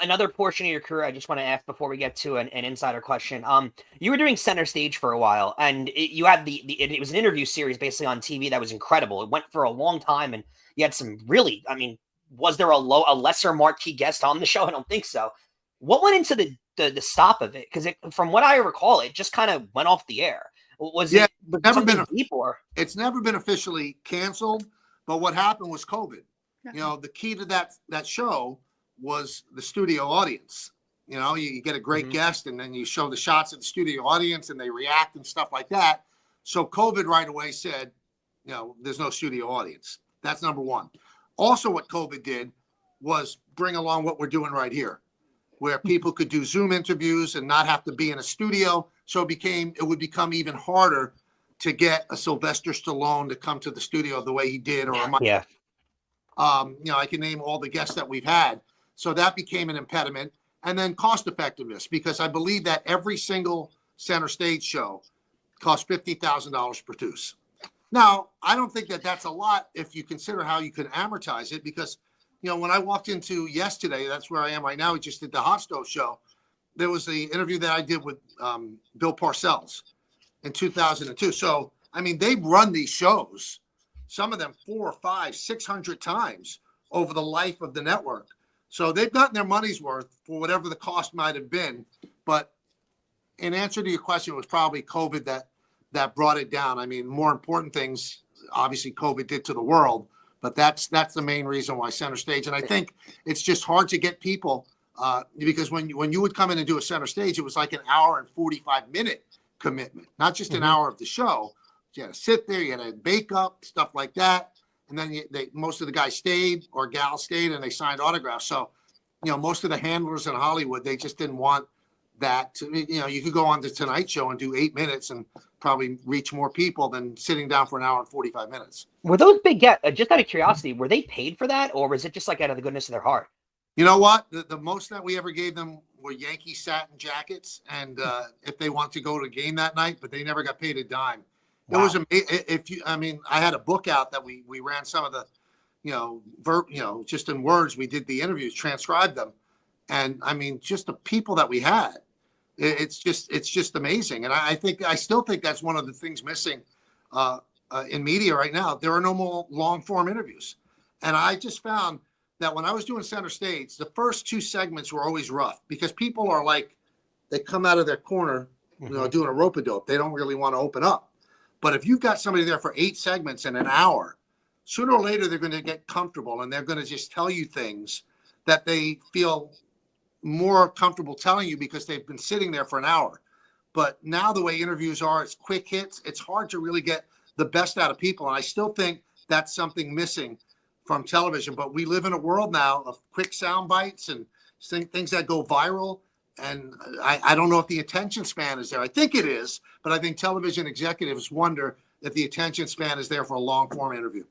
Another portion of your career, I just want to ask before we get to an insider question. You were doing Centerstage for a while, and you had it was an interview series basically on TV that was incredible. It went for a long time, and you had some really, I mean, was there a lesser marquee guest on the show? I don't think so. What went into the stop of it? Because from what I recall, it just kind of went off the air. Was it never been deep or? It's never been officially canceled, but what happened was COVID. You know, the key to that show was the studio audience. You know, you get a great guest and then you show the shots of the studio audience and they react and stuff like that. So COVID right away said, you know, there's no studio audience. That's number one. Also, what COVID did was bring along what we're doing right here, where people could do Zoom interviews and not have to be in a studio. So it would become even harder to get a Sylvester Stallone to come to the studio the way he did, or yeah. You know, I can name all the guests that we've had. So that became an impediment. And then cost effectiveness, because I believe that every single Centerstage show costs $50,000 to produce. Now, I don't think that that's a lot if you consider how you can amortize it, because, you know, when I walked into yesterday, that's where I am right now. We just did the Hot Stove show. There was the interview that I did with Bill Parcells in 2002. So, I mean, they've run these shows, some of them 400, 500, 600 times over the life of the network. So they've gotten their money's worth for whatever the cost might have been. But in answer to your question, it was probably COVID that brought it down. I mean, more important things, obviously, COVID did to the world. But that's the main reason why Centerstage. And I think it's just hard to get people because when you would come in and do a Centerstage, it was like an hour and 45-minute commitment, not just an hour of the show. You had to sit there, you had to bake up, stuff like that. And then most of the guys stayed or gals stayed and they signed autographs. So, you know, most of the handlers in Hollywood, they just didn't want that. You know, you could go on the Tonight Show and do 8 minutes and probably reach more people than sitting down for an hour and 45 minutes. Were those big guests, just out of curiosity, were they paid for that, or was it just like out of the goodness of their heart? You know what? The most that we ever gave them were Yankee satin jackets, and if they want to go to a game that night, but they never got paid a dime. Wow. It was I had a book out that we ran some of the, just in words, we did the interviews, transcribed them, and I mean, just the people that we had, it's just amazing. And I still think that's one of the things missing in media right now. There are no more long form interviews, and I just found that when I was doing Centerstage, the first 2 segments were always rough because people are like, they come out of their corner, doing a rope-a-dope. They don't really want to open up. But if you've got somebody there for 8 segments in an hour, sooner or later, they're going to get comfortable and they're going to just tell you things that they feel more comfortable telling you because they've been sitting there for an hour. But now the way interviews are, it's quick hits. It's hard to really get the best out of people. And I still think that's something missing from television. But we live in a world now of quick sound bites and things that go viral. And I don't know if the attention span is there. I think it is, but I think television executives wonder if the attention span is there for a long form interview.